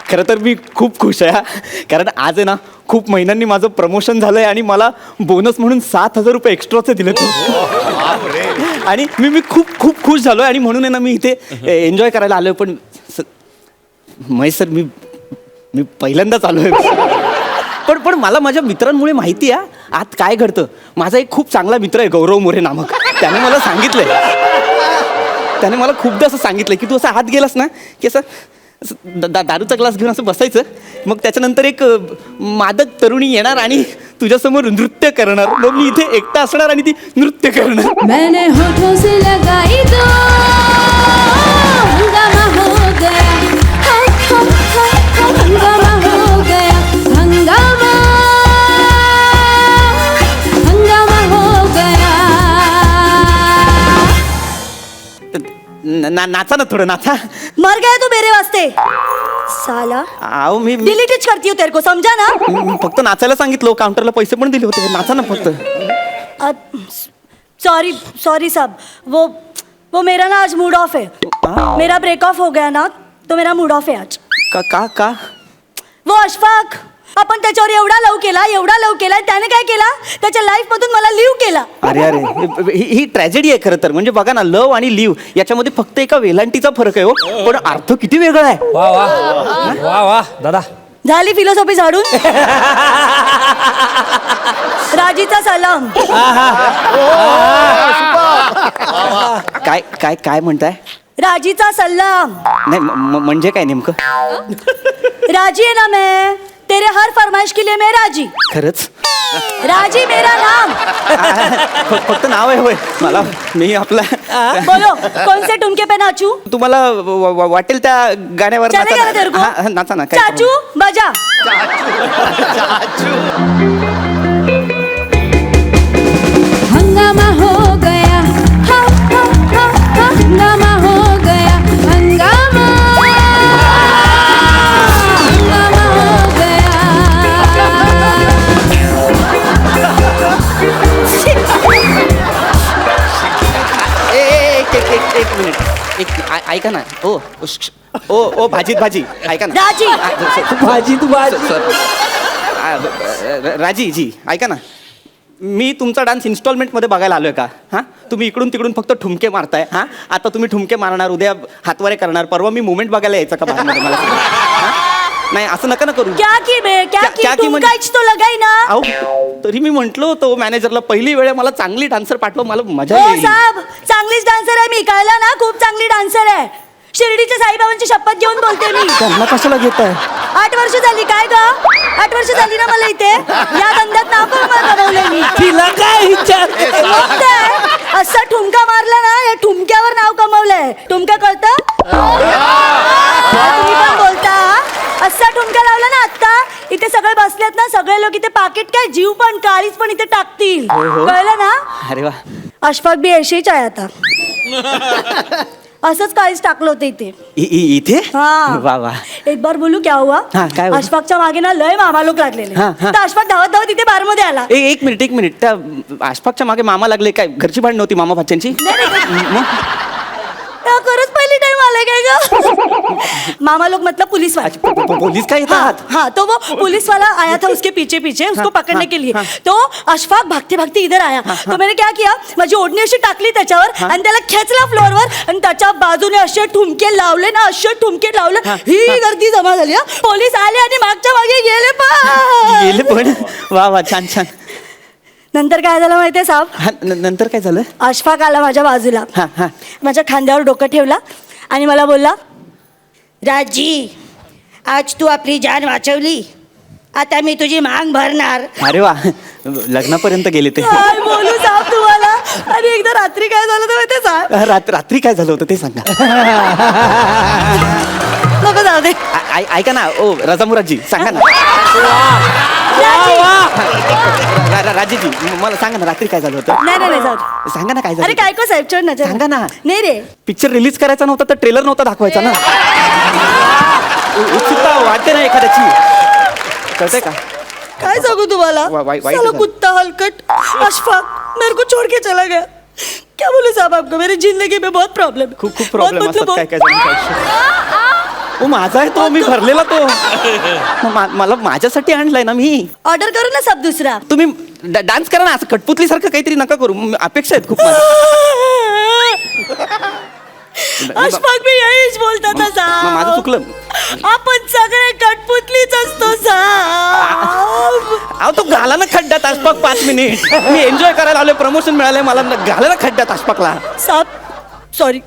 खरं तर मी खूप खुश आहे हा. कारण आज आहे ना खूप महिन्यांनी माझं प्रमोशन झालंय आणि मला बोनस म्हणून 7,000 रुपये एक्स्ट्राचे दिले तू. आणि मी खूप खूप खुश झालो आणि म्हणून आहे ना मी इथे एन्जॉय करायला आलोय. पण महेश सर मी पहिल्यांदाच आलोय. पण मला माझ्या मित्रांमुळे माहिती आहे आत काय घडतं. माझा एक खूप चांगला मित्र आहे गौरव मोरे नामक. त्याने मला सांगितलंय, त्याने मला खूपदा असं सांगितलंय की तू असं आत गेलास ना की असं दारूचा ग्लास घेऊन असं बसायचं, मग त्याच्यानंतर एक मादक तरुणी येणार आणि तुझ्यासमोर नृत्य करणार. मग मी इथे एकटा असणार आणि ती नृत्य करणार. मैंने होठों से लगाई दो, हंगामा हो गया, हंगामा हो गया, हंगामा हो गया. नाचा ना थोडं नाचा. मर गया तू मेरे वास्ते साला. आओ मी डिलीट करती हूँ तेरे को, समझा ना. फक्त नाचायला सांगितलं, काउंटरला पैसे पण दिले होते. नाचा ना फक्त. सॉरी सॉरी साहब, वो मेरा ना आज मूड ऑफ है. मेरा ब्रेक ऑफ हो गया ना, तो मेरा मूड ऑफ है आज. का वो अशफाक, आपण त्याच्यावर एवढा लव केला, त्याने काय केला, त्याच्या लाईफ मधून मला लिव्ह केला. अरे ही ट्रॅजेडी आहे खरं तर. म्हणजे बघा ना, लव आणि लिव्ह याच्यामध्ये फक्त एका वेलांटीचा फरक आहे हो, पण अर्थ किती वेगळा आहे. वा वा वा वा दादा. झाली फिलॉसॉफी झाडून. राजीचा सलाम. काय काय काय म्हणताय. राजीचा सलाम. नाही म्हणजे काय नेमकं. राजी है ना मैं, तेरे हर फरमाइश के लिए मैं राजी. खरंच राजी मेरा नाम. फक्त नाव आहे होय मला. मी आपला बोलो कौन से ठुमके पे नाचू. तुम्हाला वाटेल त्या गाण्यावर चलेगा ना तेरे को? नाचा ना. काय चाचू बजा. हंगामा हो गया, हंगामा हो गया, हंगामा हो गया. एक मिनिट ऐका ना. ओ भाजी ऐका ना. राजी. भाजी तू भाजी. राजी जी ऐका ना, मी तुमचा डान्स इन्स्टॉलमेंटमध्ये बघायला आलोय का. हां तुम्ही इकडून तिकडून फक्त ठुमके मारताय. हां आता तुम्ही ठुमके मारणार, उद्या हातवारे करणार, परवा मी मुवमेंट बघायला यायचं का बाहेरमध्ये मला सांगा. नाही असं नका ना करू. क्या की बे, क्या की क्या की म्हणजे- ठुमकाच तो लगाई ना. अहो तरी मी म्हंटलो होतो मॅनेजरला, पहिली वेळ मला चांगली डान्सर पाठवा, मला मजा हो येईल. साहेब, चांगलीच डान्सर आहे मी, कळलं ना. खूप चांगली डान्सर आहे. शिर्डीच्या साईबाबांची शपथ घेऊन बोलते मी. त्यांना कशाला घेताय. 8 वर्ष झाली. काय ग 8 वर्ष झाली ना मला इथे या धंद्यात नाव कमवलंय मी. तिला काय विचार. मग काय, असं ठुमका मारला ना, या ठुमक्यावर नाव कमवलंय. ठुमका कळतं. तुम्ही पण बोलता. असा ठुमका लावला ना आता, इथे सगळे बसलेत ना, सगळे लोक इथे पाकिट काय जीव पण काळीच पण इथे टाकतील. कळलं ना. अरे वा. अशफाक बी अशीच आहे आता. असंच काळीच टाकलं होतं इथे. इथे हाँ. वा वा. एक बार बोलू क्या हुआ. हाँ, काय हुआ? अशफाकच्या मागे ना लय मामा लोक लागलेले. हाँ, हाँ. तर अशफाक धावत धावत इथे बारमध्ये आला. एक मिनिट त्या आशफाकच्या मागे मामा लागले काय. घरची भांडण नव्हती मामा भाच्यांची. खरंच पहिली टाइम आलाय काय ग. मामा लोग मतलब पुलिस वाले. पोलीस काय येतात. हाँ तो वो पुलिस वाला आया था उसके पीछे पीछे उसको पकड़ने के लिए. तो अशफाक भागते भागते इधर आया. तो मैंने क्या किया, माझी ओढणी अशी टाकली त्याच्यावर आणि त्याला खेचला फ्लोअरवर आणि त्याच्या बाजूने असे ठुमके लावले ना, असे ठुमके लावले. ही गर्दी जमा झाली. पोलीस आले आणि मागच्या मागे गेले पण वा वा छान छान. नंतर काय झालं माहितीये साहेब. नंतर काय झालं. अशफाक आला माझ्या बाजूला, माझ्या खांद्यावर डोकं ठेवला आणि मला बोलला, राजी आज तू आपली जान वाचवली, आता मी तुझी मांग भरणार. अरे वा, लग्नापर्यंत गेले ते. काय बोलू साहेब तुम्हाला. आणि एकदा रात्री काय झालं तर माहितीये साहेब. रात्री काय झालं होतं ते सांगा. नको जाऊ दे. ऐका ना. ओ रजामुराजी सांगा ना. राजीजी मला सांगा ना, रात्री काय झालं होतं. नाही जाऊ दे. सांगा ना काय अरे झालं. काय को साहेब चढ ना सांगा ना. नाही रे. पिक्चर रिलीज करायचा नव्हता तर ट्रेलर नव्हता दाखवायचा ना. उत्सुकता वाटते ना एखाद्याची, कळतंय का. काय सांगू तुम्हाला. वाईट साला झालं. कुत्ता हलकट अशफाक मेरे को छोड़ के चला गया. क्या बोलूं साहब आपको, मेरी जिंदगी में बहुत प्रॉब्लम. खूप प्रॉब्लेम असतात काय काय जणांच्या आयुष्यात. ओ माझा आहे तो, मी भरलेला तो. मला माझ्यासाठी आणलाय ना मी. ऑर्डर करू ना सब दुसरा. तुम्ही डान्स करा ना, असं कटपुतली सारखं काहीतरी नका करू. अपेक्षा आहेत खूप माझ्या. अशफाक मी यहीच बोलता था माझं साहब. चुकलं. आपण सगळे कटपुतलीच असतो साहब. अहो तो घाला ना खड्ड्यात अशफाक 5 मिनिट. मी एन्जॉय करायला आलोय, प्रमोशन मिळालंय मला, घाला ना खड्ड्यात अशफाकला. साहब सॉरी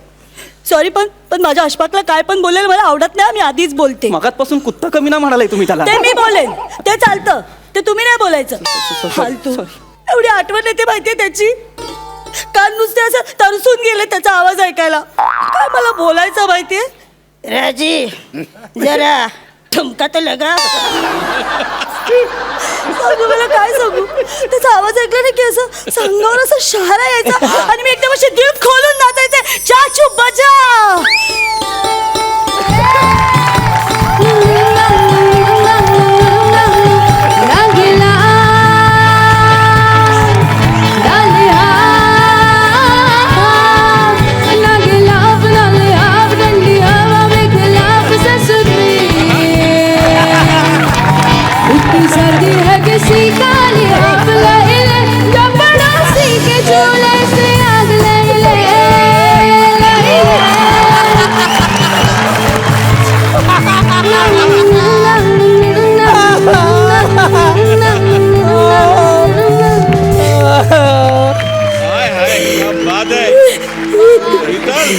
सॉरी पण माझ्या अशफाकला काय पण बोलेल मला आवडत नाही. मी आधीच बोलते. मगातपासून कुत्ता कमी ना म्हणालाय तुम्ही त्याला. ते मी बोलेन, ते चालतं, ते तुम्ही नाही बोलायचं. फालतू. sorry. एवढी आठवण येते माहितीये त्याची. कान नुसते असं तरसून गेले त्याचा आवाज ऐकायला. काय मला बोलायचं माहितीये. राजी जरा ठुमका तर लगा. सांगू मला काय सांगू, त्याचा आवाज ऐकला ना की असं संगावर असं शहारा यायचा आणि मी एकदम अशी दिल खोलून नाचायचे. चाचू बजा. रंगीला डालिया रंगीला डालिया डंडिया मेघला ससुरी इतनी सर्दी है किसी काली आग ले ले जब पड़ोसी के चूल्हे से आग ले ले हाय हाय क्या बात है शीतल.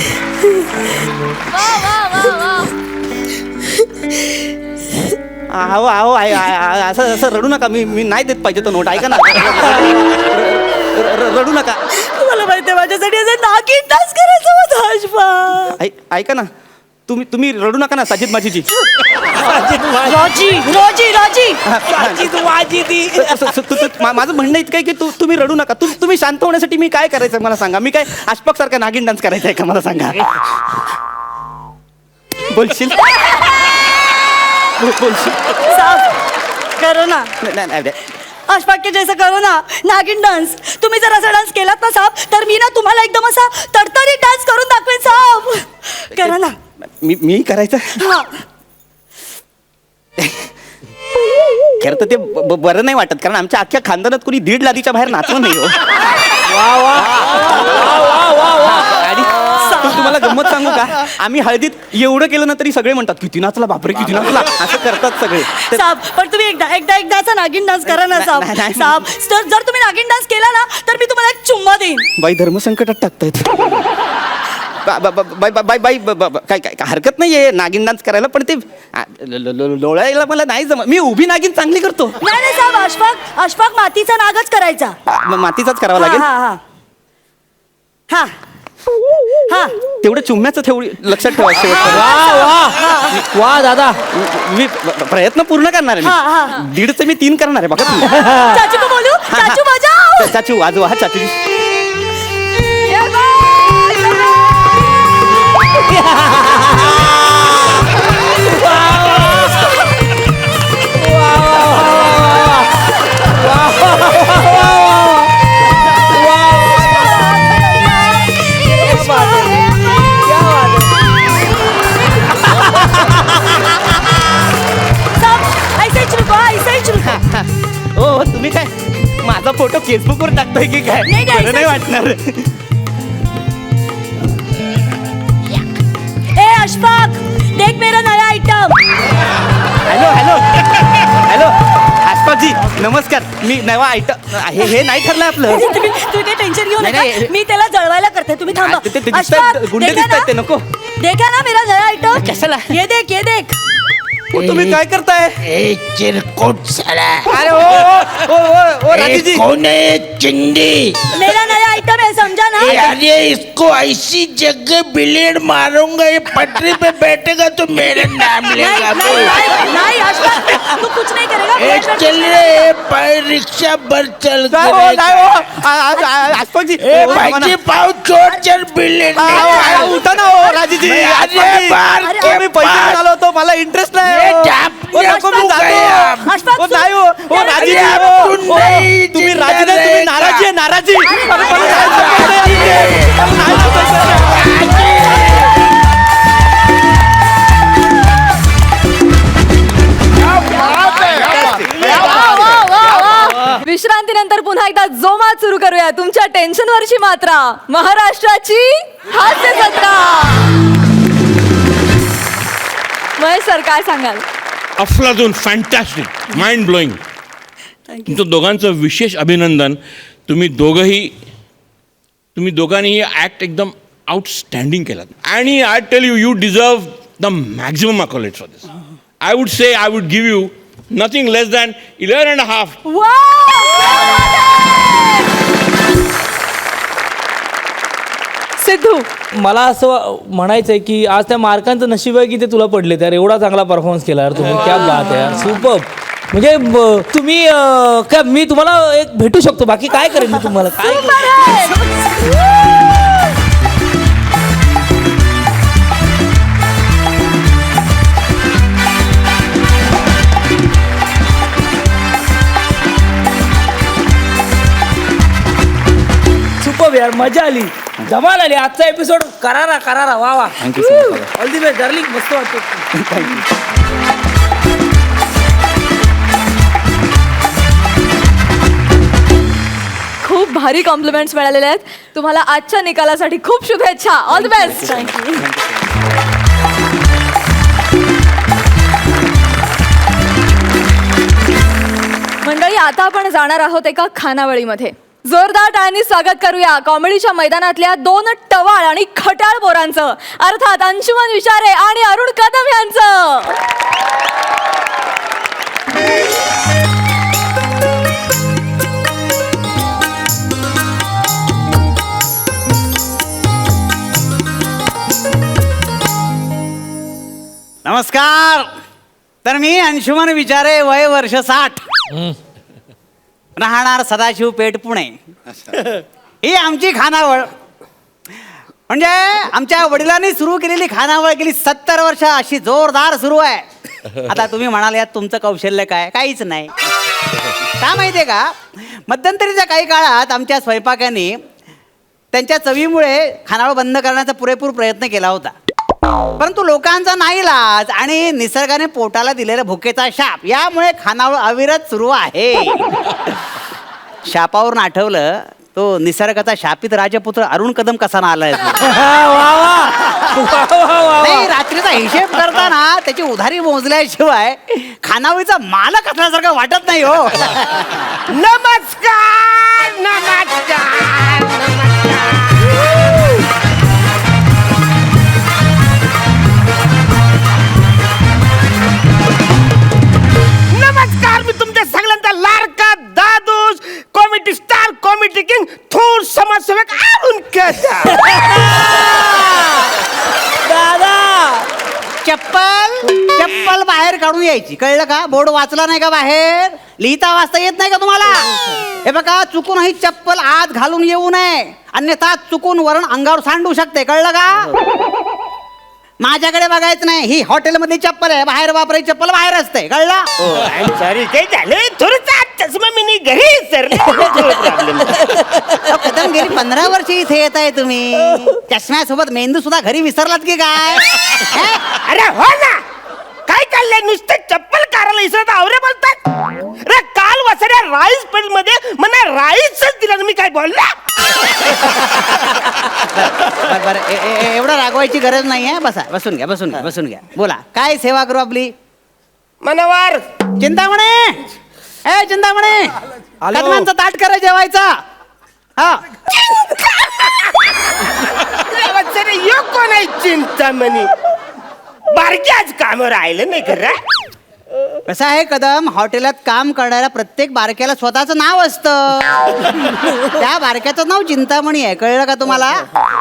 अहो अहो असं असं रडू नका. मी नाही देत पाहिजे तो नोट. ऐका ना. रडू नका. तुम्हाला माहितीये माझ्यासाठी असं नागिन डान्स करायचं होतं अशफाक. ऐका ना, तुम्ही रडू नका ना. साजिद माझीजी. राजी राजी राजी. माझं म्हणणं इतकं आहे की तुम्ही रडू नका. तुम्ही शांत होण्यासाठी मी काय करायचं मला सांगा. मी काय अशफाक सारखा नागिन डान्स करायचा आहे का मला सांगा. बोलशील बोलशील. साहब करो ना नाही. अशफाक के जैसा करो ना नागिन डान्स. तुम्ही जर असा डान्स केलात ना साहब तर मी ना तुम्हाला एकदम असा तडतडीत डान्स करून दाखवेन साहब. करा ना. मी करायचं. हा खरं तर ते बरं नाही वाटत, कारण आमच्या अख्ख्या खानदानात कोणी 1.5 लादीच्या बाहेर नाचलं नाही हो. आणि तुम्हाला गंमत सांगू का, आम्ही हळदीत एवढं केलं ना तरी सगळे म्हणतात किती नाचला बापरे किती नाचला, असं करतात सगळे. साहब पण तुम्ही एकदाचा नागिन डान्स करा ना साहब. नाही. साहब जर तुम्ही नागिन डान्स केला ना तर मी तुम्हाला एक चुम्मा देईन. बाई धर्मसंकटात टाकतायत. बाई काय हरकत नाहीये नागिन डान्स करायला, पण ते लोळायला मला नाही जमत. मी उभी नागिन चांगली करतो. नाही साहब अशफाक मातीचा नागच करायचा. मातीचाच करावा लागेल. हा हा हा तेवढं चुम्म्याचं तेवढी लक्षात ठेवा. शेवटचं वा दादा. मी प्रयत्न पूर्ण करणार आहे. हा. 1.5चे मी 3 करणार आहे बघा तुम्ही. चाचू को बोलू. चाचू बजाओ. चाचू वाजवा. हा चाचू. हो तुम्ही काय माझा फोटो फेसबुकवर टाकतोय की काय. नाही, बरं नाही वाटणार. ए अशफाक देख मेरा नया आइटम. हॅलो अशफाकजी नमस्कार. मी नवा आयटम हे नाही ठरलं आपलं. तुम्ही काही टेन्शन घेऊ नाही, नका. नाही. मी त्याला जळवायला करते. तुम्ही थांबा. ते दिसतायत, अशफाक, गुंडे देखा दिसतायत ते ना? नको. देखा ना मेरा नया आइटम. कशाला? ये देख हो, तुम्ही काय करताय. चिरकुट साला. अरे ओ राजीजी. कौन है चिंडी? मेरा नया आइटम है समझा ना. अरे इसको ऐसी जगह ब्लेड मारूंगा, ये पटरी पे बैठेगा तो मेरा नाम लेगा. नहीं अशफाक तू कुछ नहीं करेगा. चल रे पाय रिक्शा बर चल. अशफाकजी भाईजी पाव छोड़ चल ब्लेड. उठा ना हो राजीजी. अरे बार के मी पैसे पास. आलो होतो मला इंटरेस्ट नाही. ये हो. जाप ओ, नको, मी जातो. अशफाक, ओ, नाही हो. ओ, अरे, राजीजी, अरे, हो. तू ओ, नाही तुम्ही जिंदा राजी नाही, तुम्ही रहेगा. नाराजी आहे नाराजी. अरे, मला नाही, जायचं आहे. नाही, विश्रांतीनंतर पुन्हा एकदा जोमात सुरू करूया तुमच्या टेन्शनवरची मात्रा, महाराष्ट्राची हास्य जत्रा. महेश सर काय सांगाल? अफलातून, फॅन्टॅस्टिक, माइंड ब्लोईंग. तुमचं दोघांचं विशेष अभिनंदन. तुम्ही दोघांनीही ॲक्ट एकदम आउटस्टँडिंग केलात. आणि I tell you, you deserve the maximum accolades for this. I would say, I would give you nothing less than 11.5. Sidhu, मला असं म्हणायचं आहे की आज त्या मार्कांचं नशीब आहे की ते तुला पडले तर एवढा चांगला परफॉर्मन्स केला यार तुम्ही. क्या बात आहे यार, सुपर. म्हणजे तुम्ही काय, मी तुम्हाला एक भेटू शकतो, बाकी काय करेन मी तुम्हाला, काय सुपर यार, मजा आली, धमाल आली. आजचा एपिसोड करारा वा वा. Thank you so much. All the best darling, मस्त वाटतं. खूप भारी कॉम्प्लिमेंट्स मिळालेले आहेत तुम्हाला. आजच्या निकालासाठी खूप शुभेच्छा. All the best. मंडळी, आता आपण जाणार आहोत एका खानावळीमध्ये. जोरदार टाळ्यांनी स्वागत करूया कॉमेडीच्या मैदानातल्या 2 टवाळ आणि खट्याळ पोरांचं, अर्थात अंशुमन विचारे आणि अरुण कदम यांचं. नमस्कार. तर मी अंशुमन विचारे, वय वर्ष 60, राहणार सदाशिव पेठ, पुणे. ही आमची खानावळ. म्हणजे आमच्या वडिलांनी सुरू केलेली खानावळ गेली 70 वर्ष अशी जोरदार सुरू आहे. आता तुम्ही म्हणाल यात तुमचं कौशल्य काय? काहीच नाही. का माहितीये का, मध्यंतरीच्या काही काळात आमच्या स्वयंपाकांनी त्यांच्या चवीमुळे खानावळ बंद करण्याचा पुरेपूर प्रयत्न केला होता. परंतु लोकांचा नाईलाज आणि निसर्गाने पोटाला दिलेला भुकेचा शाप यामुळे खानावळ अविरत सुरू आहे. शापावरून आठवलं, तो निसर्गाचा शापित राजपुत्र अरुण कदम कसा ना आलाय. नाही, रात्रीचा हिशेब करताना त्याची उधारी मोजल्याशिवाय खानावळीचा मालक असल्यासारखं वाटत नाही हो. नमस्कार नमस्कार नमस्कार. मी तुमच्या सगळ्यांचा लाडका दादूस, कॉमेडी स्टार, कॉमेडी किंग, थोर समाजसेवक अरुण कदम. दादा, चप्पल बाहेर काढून यायची, कळलं का? बोर्ड वाचला नाही का बाहेर? लिहिता वाचता येत नाही का तुम्हाला? हे बघा, चुकून ही चप्पल आत घालून येऊ नये, अन्यथा चुकून वरण अंगावर सांडू शकते, कळलं का? माझ्याकडे बघायचं नाही. ही हॉटेलमधली चप्पल आहे, बाहेर वापरायची चप्पल बाहेर असते, कळलं? सॉरी, काही झालं थोडंसं चष्मा मी घरी सर. कदम, गेली 15 वर्ष इथे येत आहे तुम्ही. चष्म्यासोबत मेंदू सुद्धा घरी विसरलात की काय? अरे हो ना, काय चाललंय? नुसतं चप्पल काढायला इसरत आवरे बोलतात. अरे काल वसऱ्या राईस पेल मध्ये मला राईसच दिला, मी काय बोलला? बरं, एवढं रागवायची गरज नाहीये. बसा, बसून घ्या. बोला, काय सेवा करू आपली? मनोवर चिंतामणे, चिंतामणे, कदमांचा ताट करा जेवायचा. हा, वसरे यो कोण आहे चिंतामणी? बारकी आज काम राहिलं नाही खरं. कसं आहे कदम, हॉटेलात काम करणाऱ्या प्रत्येक बारक्याला स्वतःचं नाव असतं. त्या बारक्याचं नाव चिंतामणी आहे, कळलं का तुम्हाला?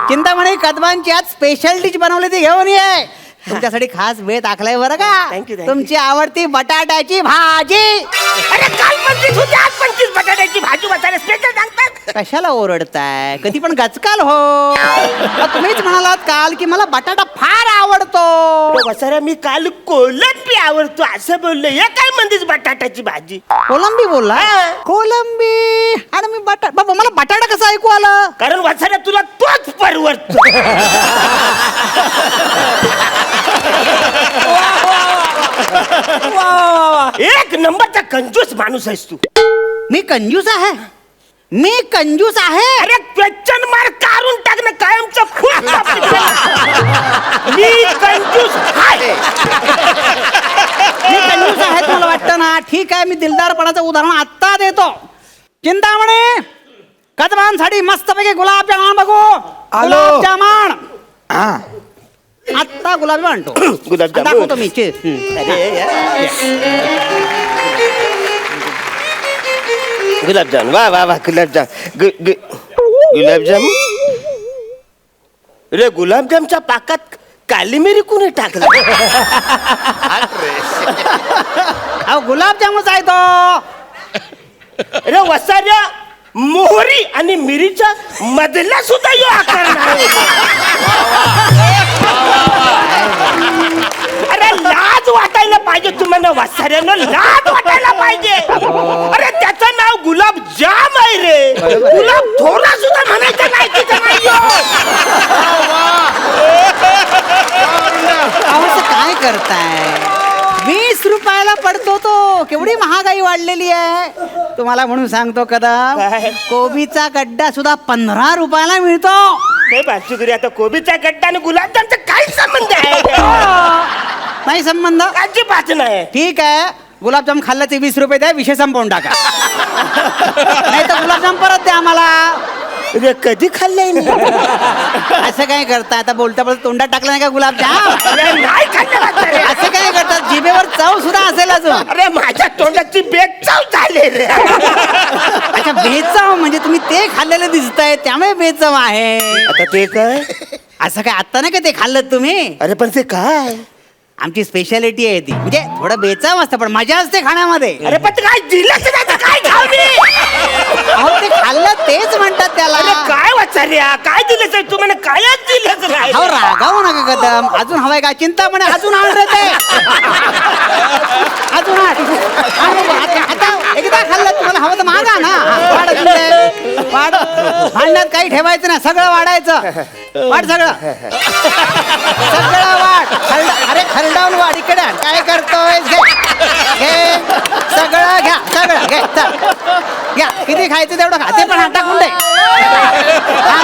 चिंतामणी कदमांची आज स्पेशल डिश बनवली, ती घेऊन ये. तुमच्यासाठी खास वेळ टाकलाय बरं का. Thank you. तुमची आवडती बटाट्याची भाजी. अरे काल 25 होती, आज 25 बटाट्याची भाजी वसारे स्पेशल सांगतात. कशाला ओरडताय? कधी पण गचकाल हो. तुम्हीच म्हणालात काल की मला बटाटा फार आवडतो. वसाऱ्या मी काल कोलंबी आवडतो असं बोललो. हे काय म्हणतेस बटाट्याची भाजी? कोलंबी बोलला? हा. कोलंबी आणि मी बाबा, मला बटाटा कसं ऐकू आलं? कारण वसाऱ्या तुला तोच परवडतो. एक नंबरचा कंजूस माणूस आहेस तू. मी कंजूस आहे, मी कंजूस आहे. अरे क्वेश्चन मार्क काढून टाकणं कायमचं खूप मी कंजूस आहे. मी कंजूस आहे तुला वाटतं ना? ठीक आहे, मी दिलदारपणाचं उदाहरण आत्ता देतो. चिंतामणी कदमांसाठी मस्तपैकी गुलाबजामुन बघू. गुलाबजामुन आत्ता गुलाबजामुन आणतो. गुलाबजामुन. दाखवतो मी. गुलाबजाम वा वा वा गुलाबजाम गुलाबजाम. रे गुलाबजामच्या पाकात काली मिरी कुणी टाकलं? अहो गुलाबजामुनच आहे तो. अरे वसाऱ्या मोहरी आणि मिरीच्या मधला सुद्धा यो आकार नाही. अरे लाज वाटायला पाहिजे तुम्हाला वसाऱ्यानं, लाज वाटायला पाहिजे. अरे त्याचं नाव गुलाब जाम आहे रे. गुलाब थोडा सुद्धा म्हणायचं नाही तिचं नाही यो. अहो असं काय करताय? 20 रुपयाला पडतो तो. केवढी महागाई वाढलेली आहे. तुम्हाला म्हणून सांगतो कदम, काय? कोबीचा गड्डा सुद्धा 15 रुपयाला मिळतो. हे बाजूकरी आता कोबीचा गड्डा आणि गुलाबजामचा काय संबंध आहे? नाही संबंध? अजिबात नाही. ठीक आहे, गुलाबजाम खाल्ल्याचे 20 रुपये द्या, विषय संपवून टाका. नाही तर गुलाबजाम परत द्या आम्हाला. अरे कधी खाल्लंय मी? असं काय करता? आता बोलता बोलता तोंडात टाकलं नाही का गुलाबजाम? अरे नाही खाल्लं वसाऱ्या. असं काय करतात? जिभेवर चव सुद्धा असेल अजून. अरे माझ्या तोंडाची बेचव झाली रे. अच्छा, बेचव म्हणजे तुम्ही ते खाल्लेलं दिसतंय त्यामुळे बेचव आहे. आता ते काय? असं काय आता नाही का ते खाल्लं तुम्ही? अरे पण ते काय? आमची स्पेशालिटी आहे ती. म्हणजे थोडं बेचव असतं पण मजा असते खाण्यामध्ये. अरे पण ते काय दिलंच नाही तर काय खाऊ मी? अहो ते खाल्लं तेच म्हणतात त्याला. अरे काय वचार्या काय दिलंच आहे तुम्हाला? कायच दिलंच नाही. अहो रागावू नका कदम. अजून हवाय का? चिंता म्हणे अजून आण रे ते. अजून आण. आता एकदा खाल्लं तुम्हाला हवं तर मागा ना. वाढ अजून ते. वाढ. भांड्यात काही ठेवायचं नाही, सगळं वाढायचं. वाढ सगळं. सगळं वाढ. अरे खरडावून वाढ. इकडे आण. काय करतोय? घे सगळं घ्या. सगळं घे. चल. घ्या. किती खायचं तेवढं खा. ते पण हात टाकून दे.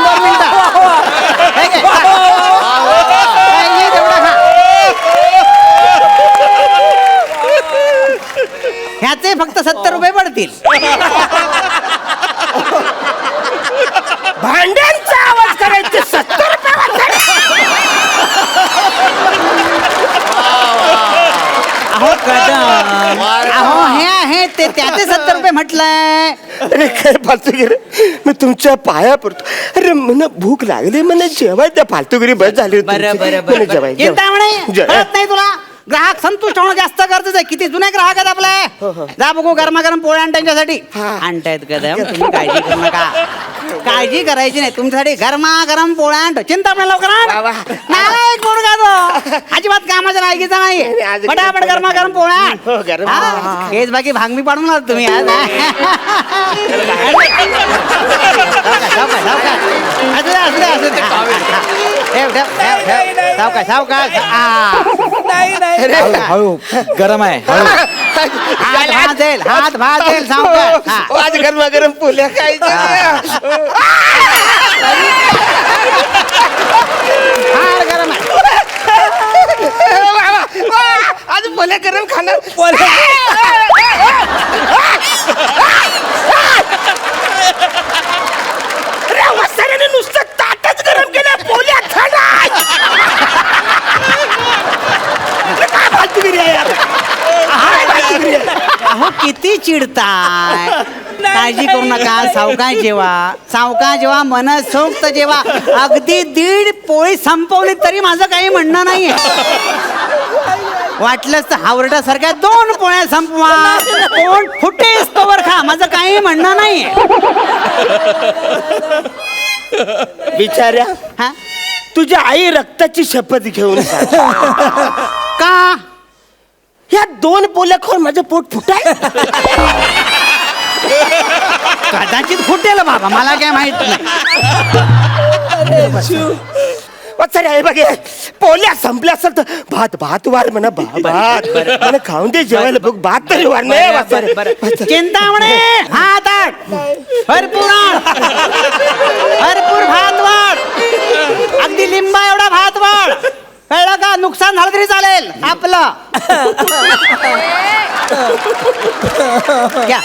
2 मिनिटं. हे घे. चल. हे तेवढं खा. ह्याचे फक्त 70 रुपये पडतील. भांड्यांचा आवाज करायचे 70 रुपये वचार्या. अहो कदम, अहो हे आहे ते त्याचे 70 रुपये म्हटलंय. अरे काय फालतूगिरी. मी तुमच्या पाया पडतो. अरे मला भूक लागली, मला जेवाय त्या फालतूगिरी बस झाली. बरं बरं बरं. चिंता म्हणे कळत नाही तुला? ग्राहक संतुष्ट होणं जास्त गरजेचं आहे. किती जुने ग्राहक आहेत आपले. जा बघू गरमागरम पोळ्या आण त्यांच्यासाठी. आणतायत कदम, तुम्ही काळजी करू नका. काळजी करायची नाही. तुमच्यासाठी गरमागरम पोळ्या आणतो. चिंता म्हणे लवकर आण. नाही एक मुलगा तो अजिबात कामाच्या लायकीचा नाही. पटापट गरमागरम पोळ्या आण. हो, गरम. हा, हेच बाकी भांगमी पाडून आलात तुम्ही आज. सावकाश. हळू गरम आहे. हात भाजेल सावकाश. आज गरमागरम पोल्या खायचं. फार गरम आहे. आज पोल्या गरम खाणार. अरे वसाऱ्याने नुसतं ताटच गरम केलं, पोल्या खाणार. अरे काय फालतूगिरी आहे यार. काय फालतूगिरी आहे. अहो किती चिडताय. काळजी करू नका. सावकाश जेवा मनसोक्त जेवा. अगदी 1.5 पोळी संपवली तरी माझं काही म्हणणं नाहीये. वाटलंच तर हावरटासारख्या 2 पोळ्या संपवा. कोण फुटेस तोवर खा. माझं काही म्हणणं नाहीये. बिचाऱ्या, हा तुझ्या आई रक्ताची शपथ घेऊन सांग. का? ह्या 2 पोल्या खाऊन माझं पोट फुटाय. कदाचित फुटेल बाबा, मला काय माहित नाही. वाचारे आहे बघे पोल्या संपल्या असेल तर भात भात वाढ म्हणा भात मला खाऊन दे जेवायला बघ भात तरी वाढ नाही वाचारे चिंतामणे भात आण भरपूर आण भरपूर भात वाढ अगदी लिंबा एवढा भात वाढ कळलं का नुकसान झालं तरी चालेल आपलं घ्या.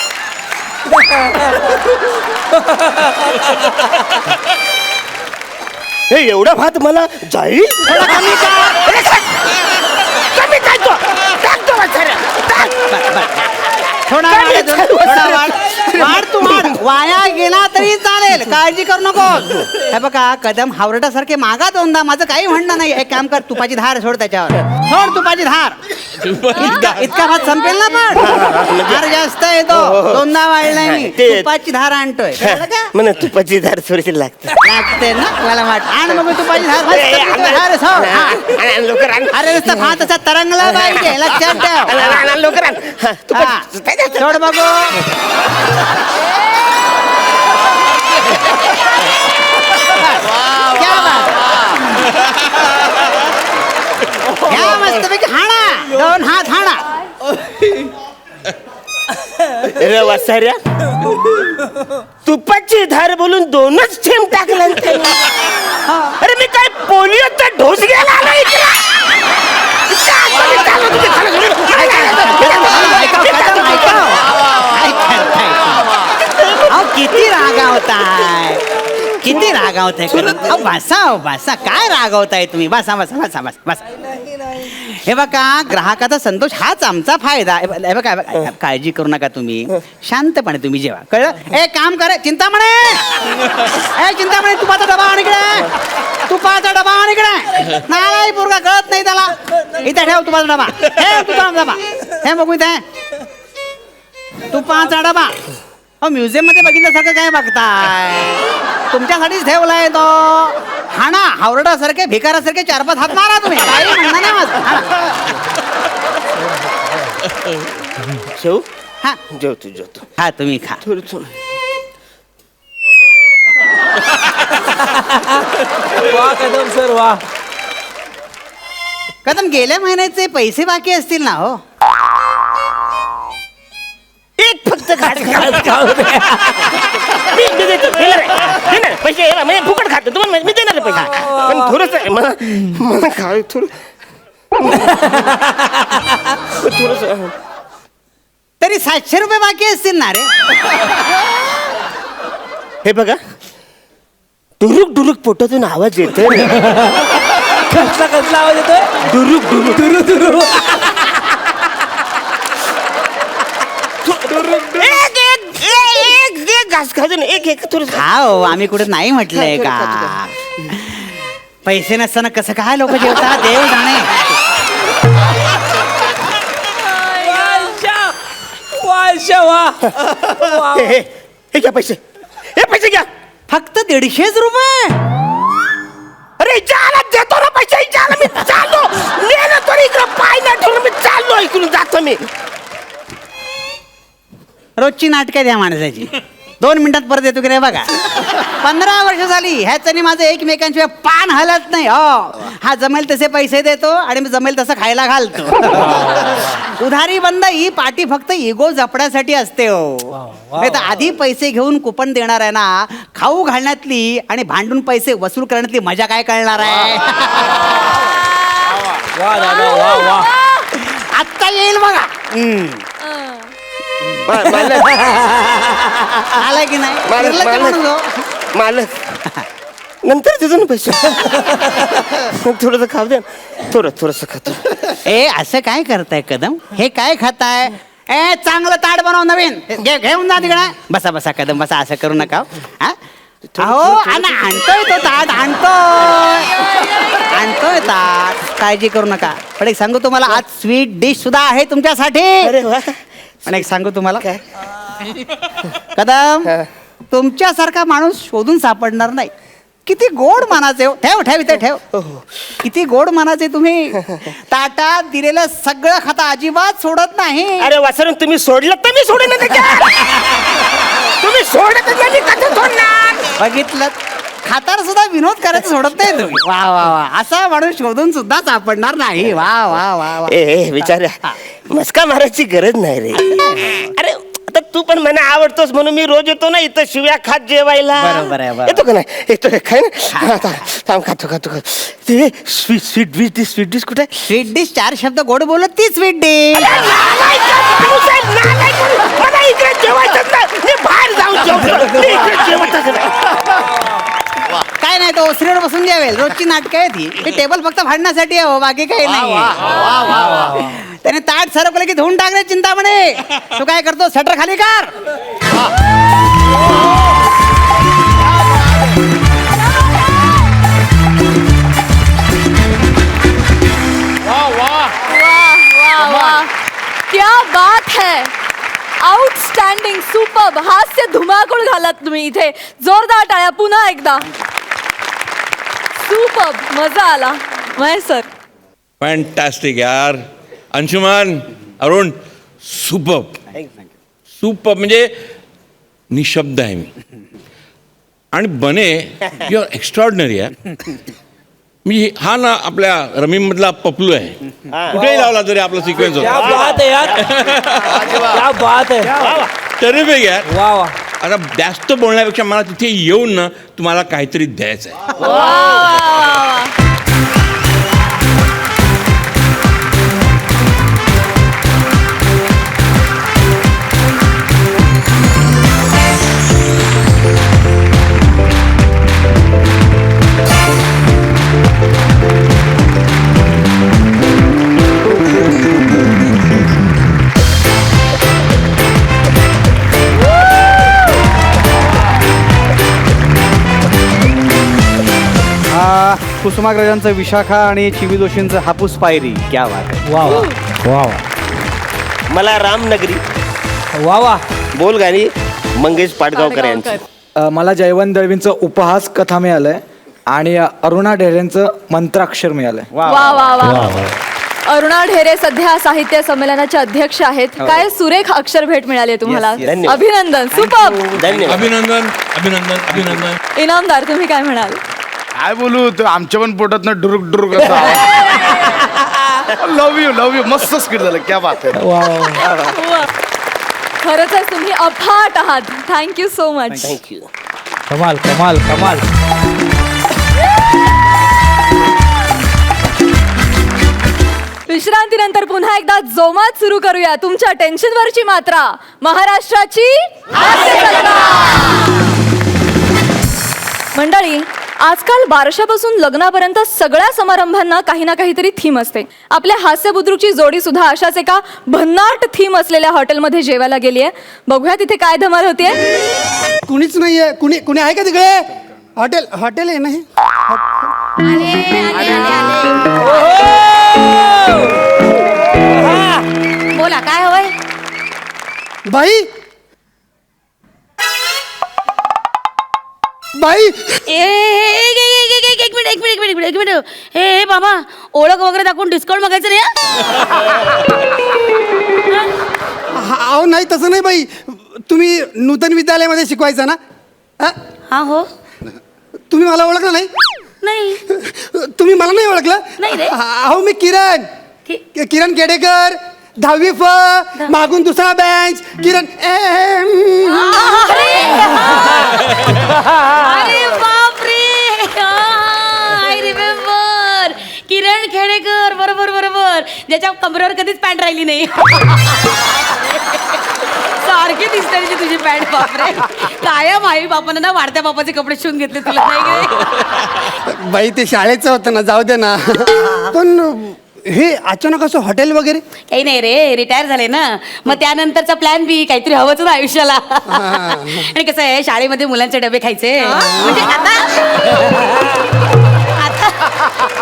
हे एवढा भात मला जाईल थोडा कमी कर. कमी काय तो टाकतो वाचारे थोडा वाढ अजून, थोडा वाढ वाढ तू वाढ वाया गेला तरी चालेल काळजी करू नको हे बघा कदम हावरटासारखे मागा दोनदा माझं काही म्हणणं नाही एक काम कर तुपाची धार सोड त्याच्यावर सोड तुपाची धार इतका भात संपेल ना पण धार जास्त येतो दोनदा वाढलाय मी ते- तुपाची धार आणतोय कळलं का? म्हणा तुपाची धार थोडीशी लागते लागते ना मला वाट आण मग तुपाची धार मस्त धार सोड हा. लवकर आण अरे नुसतं भात असा तरंगला पाहिजे लक्षात ठेव लवकर आण हा, हा. सोड बघू क्या बात. घ्या मस्तपैकी हाणा दोन हात हाणा रे वासाऱ्या तुपाची धार बोलून दोनच थेंब टाकला अरे मी काय पोलिओचा ढोस घ्यायला आलो इकडे अहो किती रागावताय किती रागावताय अहो बसा काय रागावताय तुम्ही बसा बसा बसा बसा बसा हे बघा ग्राहकाचा संतोष हाच आमचा फायदा हे बघा काळजी करू नका तुम्ही शांतपणे तुम्ही जेवा कळलं ए काम करे चिंतामणे ए चिंतामणे तुपाचा डबा आण इकडे तुपाचा डबा आण इकडे नाही पोरगा कळत नाही त्याला इथे ठेव तुपाचा डबा ठेव तुपाचा डबा हे बघू इथे तुपाचा डबा हो म्युझियम मध्ये बघितल्यासारखं काय बघताय तुमच्यासाठीच ठेवलाय तो हाणा हावरडासारखे भिकारासारखे 4-5 हात मारा तुम्ही काही म्हणणं नाही माझं हाणा. शेव हा जेवतो हा तुम्ही खा थोडं वा कदम सर वा कदम गेल्या महिन्याचे पैसे बाकी असतील ना हो एक फक्त घास मी देतो देणार पैसे येणार म्हणजे फुकट खातो तुम्हाला मी देणार पैसे पण थोडस मला मला खाय थोडस तरी 700 रुपये बाकी असतील ना रे हे बघा डुरुक डुरुक पोटातून आवाज येतोय कसला कसला आवाज येतोय डुरुक डुरुक एक घास खातो ना एक थोडस हा हो आम्ही कुठे नाही म्हटलंय का पैसे नसताना कसं काय लोक जेवतात देव जाणे वाशा वा हे घ्या पैसे हे पैसे घ्या फक्त 150 रुपये अरे इच्छा देतो ना पैसे इच्छा मी चाललो नेलं तर इकडं पाय नाही ठेवून मी चाललो इकडून जातो मी रोजची नाटकं द्या माणसाची 2 मिनिटात परत येतो की नाही बघा 15 वर्ष झाली ह्याच्यानी माझं एकमेकांशिवाय पान हलत नाही हो हा जमेल तसे पैसे देतो आणि मी जमेल तसं खायला घालतो उधारी बंद ही पाटी फक्त इगो जपण्यासाठी असते हो नाही तर आधी पैसे घेऊन कुपन देणार आहे ना खाऊ घालण्यातली आणि भांडून पैसे वसूल करण्यातली मजा काय कळणार आहे वा दादा वा वा आत्ता येईल बघा आलाय की नाही निर्लज्ज माणूस हो. मालक नंतर देतो ना पैसे थोडस खाऊ दे थोडस खातो ए असं काय करताय कदम हे काय खाताय ए चांगलं ताट बनव नवीन घेऊन जा तिकडे बसा बसा कदम बसा असं करू नका हा? अहो आणतोय तो ताट आणतोय ताट काळजी करू नका पण एक सांगू तुम्हाला आज स्वीट डिश सुद्धा आहे तुमच्यासाठी अरे वा पण एक सांगू तुम्हाला कदम तुमच्यासारखा माणूस शोधून सापडणार नाही किती गोड मानाचे हो ठेव ठेव इथे ठेव किती गोड मानाचे तुम्ही ताटात दिलेलं सगळं खाता अजिबात सोडत नाही अरे वासरून तुम्ही सोडलं तर मी सोडेन तुम्ही सोडत नाही मी कसं सोडणार बघितलं खातार सुद्धा विनोद करायचं सोडत नाही तुम्ही. वा वा वा, असा माणूस शोधून सुद्धा सापडणार नाही. वा वा वा वा. ए विचार्या मस्का मारायची गरज नाही रे. अरे आता तू पण मला आवडतोस म्हणून मी रोज येतो ना इथं शिव्या खात जेवायला. बरोबर आहे, बरोबर. येतो का नाही? येतो खाय ना. हा, थांब खातो खातो खातो. ते स्वीट डिश कुठे आहे? स्वीट डिश 4 शब्द गोड बोलत ती स्वीट डिश. मला इकडे जेवायचं नाही. मी बाहेर जाऊन जेवतो. मी इकडे जेवतच नाही. काय नाही तो ओसरीवर बसून जेवेल. रोजची नाटकं आहे ती. हे टेबल फक्त फाडण्यासाठी आहे हो, बाकी काही नाही. त्याने ताट सरकलं की धुवून टाकणे चिंतामणे. तू काय करतो? शटर खाली कर. वाह वाह, क्या बात है, आउटस्टँडिंग, सुपर्ब, हास्य धुमाकूळ घालत तुम्ही इथे. जोरदार टाळ्या पुन्हा एकदा. सुपर्ब, मजा आला महेश सर. फॅन्टॅस्टिक यार. अंशुमान, अरुण, सुपर म्हणजे निशब्द आहे मी. आणि बने यू आर एक्स्ट्रॉर्डनरी आहे. मी हा ना आपल्या रमीमधला पपलू आहे. कुठेही लावला तरी आपला सिक्वेन्स क्या होता. बात है यार, क्या बात है. टेरिफिक यार. वा वा. आता जास्त बोलण्यापेक्षा मला तिथे येऊन ना तुम्हाला काहीतरी द्यायचं आहे. वा वा वा. कुसुमाग्रजांचं विशाखा आणि चिवी जोशींचं हापूस पायरी. क्या बात आहे. वा वा वा वा मला रामनगरी वा वा. बोल गाणी मंगेश पाडगावकर यांची. मला जयवंत दळवींचं उपहास कथा मिळालंय आणि अरुणा ढेरेंचं मंत्राक्षर मिळालंय. वा वा वा. अरुणा ढेरे सध्या साहित्य संमेलनाचे अध्यक्ष आहेत. काय सुरेख अक्षर भेट मिळाली आहे तुम्हाला. Yes, yes. धन्यवाद. अभिनंदन. सुपर्ब. धन्यवाद. अभिनंदन अभिनंदन अभिनंदन. इनामदार, तुम्ही काय म्हणाल? काय बोलू तो आमच्या पण पोटात ना डुरुक डुरुक लव यू मस्त स्किट झालं. क्या बात आहे. वा वा. खरंच तुम्ही अफाट आहात. Thank you so much. थँक्यू. कमाल कमाल कमाल. विश्रांतीनंतर पुन्हा एकदा जोमात सुरू करूया तुमच्या टेन्शनवरची मात्रा, महाराष्ट्राची हास्य कला. मंडळी, आजकाल बारशापासून लग्नापर्यंत सगळ्या समारंभांना काही ना काहीतरी थीम असते. आपल्या हास्य बुद्रुकची जोडी सुद्धा अशाच एका भन्नाट थीम असलेल्या हॉटेलमध्ये जेवायला गेली आहे. बघूया तिथे काय धमाल होतीये. कुणीच नाहीये. कुणी आहे का तिकडे? हॉटेल आहे ना हे? बोला काय हवंय? बाई एक मिनिट. हे बाबा, ओळख वगैरे दाखवून डिस्काउंट मागायचं नाही. अहो नाही, तसं नाही बाई. तुम्ही नूतन विद्यालयामध्ये शिकवायचा ना? हा हो. तुम्ही मला ओळखलं नाही? नाही तुम्ही मला नाही ओळखलं? नाही रे. अहो मी किरण किरण केडेकर, 10वी फ, मागून दुसरा बेंच. किरण अरे बापरे, आय रिमेंबर. किरण खेडेकर, बरोबर बरोबर, ज्याच्या कमरेवर कधीच पॅन्ट राहिली नाही. सारखी दिसते तुझी पॅन्ट. बापरे, कायम आई बापानं ना वाढत्या बापाचे कपडे शिवून घेतले तुला, नाही गे? बाई ते शाळेचं होतं ना, जाऊ दे ना. पण हे अचानक असं हॉटेल वगैरे? काही नाही रे, रिटायर झाले ना, मग त्यानंतरचा प्लॅन बी काहीतरी हवंच ना आयुष्याला. आणि कसं आहे, शाळेमध्ये मुलांचे डबे खायचे म्हणजे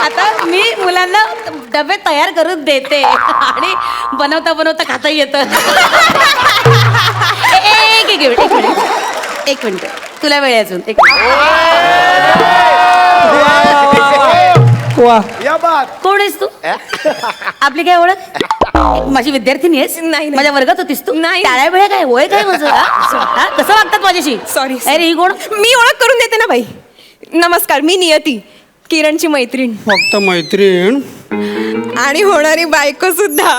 आता मी मुलांना डबे तयार करून देते आणि बनवता बनवता खाता येतं. एक मिनिट तुला वेळ आहे अजून. एक वा. या बात. कोण आहेस तू? आपली काय ओळख? माझी विद्यार्थिनी आहेस? नाही. माझ्या वर्गात होतीस तू? नाही. टाळ्या वेळा काय वय काय माझं? कसं वागतात माझ्याशी? सॉरी. अरे ही कोण? मी ओळख करून देते ना बाई. नमस्कार, मी नियती, किरणची मैत्रीण फक्त मैत्रीण. आणि होणारी बायको सुद्धा.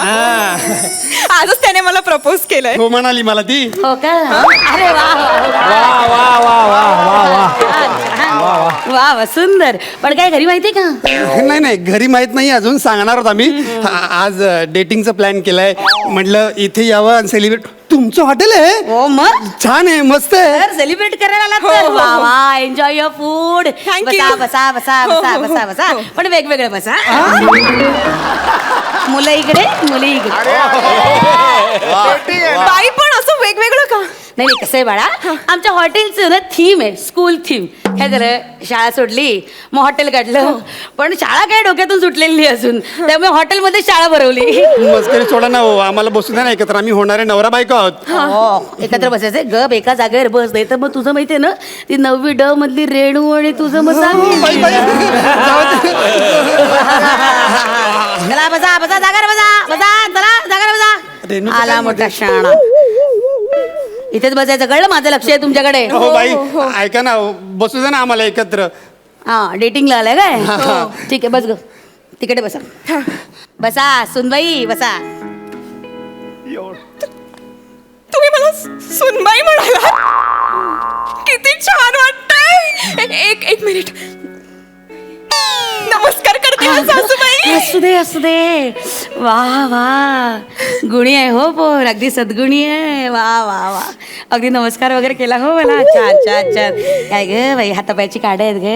आजच त्याने मला प्रपोज केलंय. हो म्हणाली मला ती. हो का अरे वा वा वा सुंदर. पण काय घरी माहिती का? नाही नाही घरी माहित नाही अजून, सांगणार होत आम्ही. आज डेटिंगचा प्लॅन केलाय, म्हटलं इथे यावं आणि सेलिब्रेट. तुमचं हॉटेल आहे? हो मग छान आहे, मस्त आहे. तर सेलिब्रेट करायला आलात हो, तर हो, वा हो. वा एन्जॉय युअर फूड. Thank बसा you. बसा बसा हो, बसा हो, बसा हो, बसा हो. पण वेगवेगळं बसा. मुलं इकडे मुली इकडे. बाई पण असं वेगवेगळं का? नाही नाही कसं आहे बाळा, आमच्या हॉटेलचं ना थीम आहे स्कूल थीम. काय झालं, शाळा सोडली मग हॉटेल काढलं, पण शाळा काय डोक्यातून सुटलेली नाही अजून, त्यामुळे हॉटेलमध्ये शाळा भरवली. मस्करी सोडा ना हो, आम्हाला बसू द्या ना एकत्र, आम्ही होणारे नवरा बायको आहोत. हो, एकत्र बसायचंय. गप एका जागेवर बस. नाही तर मग तुझं माहितीये ना ती 9वी ड मधली रेणू आणि तुझं मग बाई, बाई. चला बसा बसा जागा बसा बसा चला जागा बसा. रेणूचं आला काय मोठा शाणा. इथेच बसायचं, कळलं? माझं लक्ष आहे तुमच्याकडे. हो बाई ऐका ना, बसू द्या ना आम्हाला एकत्र. हा डेटिंगला आलाय काय? ठीक आहे बस ग, तिकडे बसा. बसा सुनबाई बसा. तुम्ही मला सुनबाई म्हणाला. किती छान वाटतंय. एक मिनिट. नमस्कार करते हा सासूबाई. असू दे असू दे. वा वा गुणी आहे हो, पोर अगदी सद्गुणी आहे. वा वा वा अगदी नमस्कार वगैरे केला हो मला. छान छान छान. काय ग बाई हातापायची काढ आहेत ग.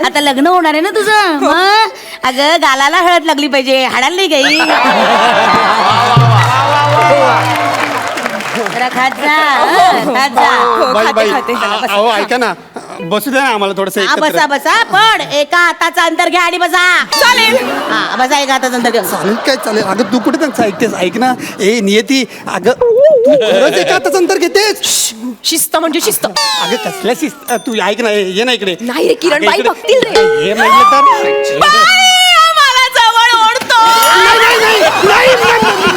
आता लग्न होणार आहे ना तुझं, मग अगं गालाला हळद लागली पाहिजे, हाडाला नाही काही. जरा खात जा खात जा. बाई बाई खाते. अहो ऐका ना, बसू द्या ना आम्हाला थोडस हा एकत्र. बसा बसा, पण एका हाताचं अंतर घ्या आणि बसा. चालेल. हा बसा एका हाताचं अंतर घ्या. चालेल काय चालेल. अगं तू कुठे त्यांचं ऐकतेस? ऐक ना ए नियती, अगं तू खरंच एका हाताचं अंतर घेतेस? शिस्त म्हणजे शिस्त. अगं कसल्या शिस्त, तू ऐक ना, ये ना इकडे. नाही रे किरण, बाई इकडे. बघतील रे. हे म्हटलं तर मला जवळ ओढतो.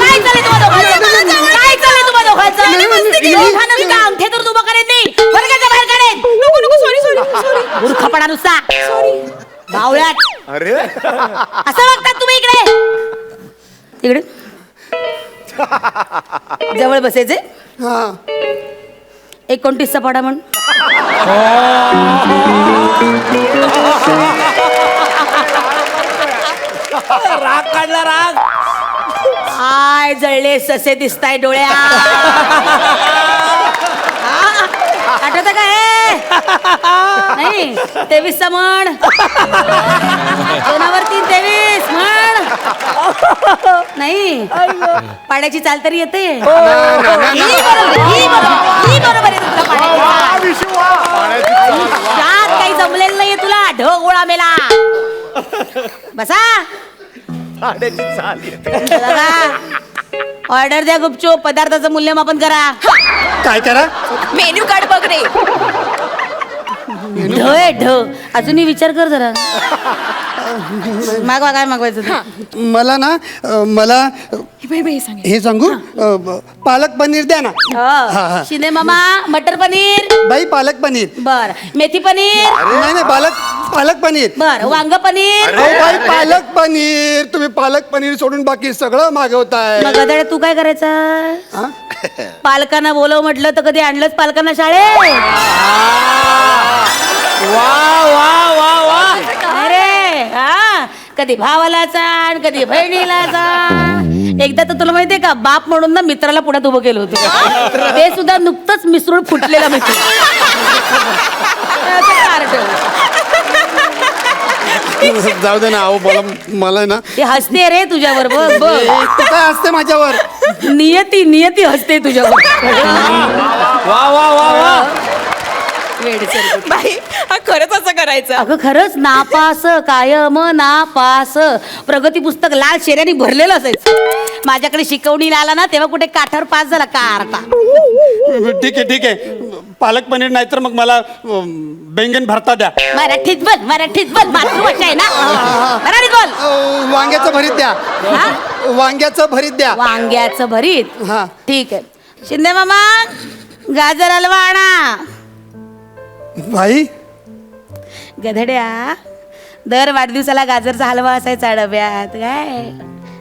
काय चाललंय तुम्हा दोघांचं? काय चाललंय तुम्हा दोघांचं? दोघांना मी काय अंगठे तर उभं करेन नाही, वर्गाच्या बाहेर काढेन. नको नको, सॉरी. मूर्खपणा नुसता. बावळ्यात. अरे असं बघतात तुम्ही इकडे इकडे. जवळ बसायचे. हा 29चा पाडा म्हण. राग काढला राग. आय जळले ससे दिसताय डोळ्या. आठवत का हे? नाही 23चा म्हण. 2/3 म्हण. नाही पाड्याची चाल तरी येते. ही बरोबर आहे तुला पाड्याची चाल. शात काही जमलेलं नाहीये तुला, ढग गोळा मेला. बसा. ऑर्डर द्या गुपचूप, पदार्थाचं मूल्यमापन करा. काय करा? मेन्यू कार्ड बघ रे. ढ आहे ढ. अजूनही विचार कर जरा. मागवा काय मागवायचं ते. मला ना मला बाई सांग. हे सांगू, पालक पनीर द्या ना. हा. शिंदे मामा मटर पनीर. बाई पालक पनीर. बर मेथी पनीर. नाही नाही पालक पनीर. बर वांग पनीर. अहो बाई पालक पनीर. तुम्ही पालक पनीर सोडून बाकी सगळं मागवताय. मग गदाडे तू काय करायचं? हा? पालकांना बोलव म्हटलं तर कधी आणलंच पालकांना शाळेत? वा वा वा वा. अरे हा कधी भावाला चाण, कधी बहिणीला चाण. एकदा तर तुला माहितीये का, बाप म्हणून ना मित्राला पुढ्यात उभं केलं होतं. ते सुद्धा नुकतंच मिसळून फुटलेला मित्र. जाऊ दे ना. अहो बोला मला ना. ते हसते रे तुझ्यावर. बघ ए, बघ तू काय असते माझ्यावर? नियती हसते तुझ्यावर. वा वा वा वा. बाई हा खरंच असं करायचं. अगं खरंच नापास कायम नापास. प्रगती पुस्तक लाल शेऱ्याने भरलेलं असायचं. माझ्याकडे शिकवणीला आला ना तेव्हा कुठे काठावर पास झाला कारटा. ठीक आहे पालक पनीर नाही तर मग मला बैंगन भरता द्या. मराठीत बोल मातृभाषा आहे ना. मराठीत बोल. वांग्याचं भरीत द्या. हा? वांग्याचं भरीत द्या. वांग्याचं भरीत. हा. ठीक आहे शिंदे मामा गाजर हलवा आणा. बाई गधड्या, दर वाढदिवसाला गाजरचा हलवा असायचा डब्यात. काय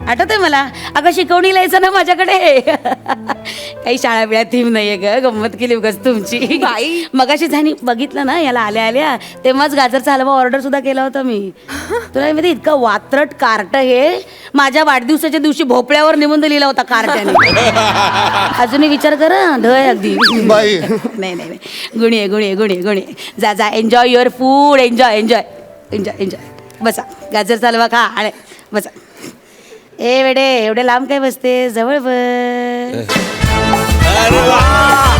आठवतंय मला. अगं शिकवणीला यायचं ना माझ्याकडे. काही शाळा बिळा थीम नाहीये ग. गंमत केली उगाच तुमची. बाई. मगाशी झाली बघितलं ना याला आल्या आल्या तेव्हाच गाजरचा हलवा ऑर्डर सुद्धा केला होता मी. तुला माहिती इतकं वात्रट कार्ट हे माझ्या वाढदिवसाच्या दिवशी भोपळ्यावर निबंध लिहिला होता कार्ट्याने. अजूनही विचार कर ढय अगदी. बाई. नाही नाही नाही गुणी आहे गुणी आहे गुणी आहे गुणी आहे. जा जा enjoy your food. Enjoy enjoy enjoy enjoy. बसा गाजरचा हलवा खा. आणि बसा. ए वेडे एवढे लांब काय बसते, जवळ बस. अरे वा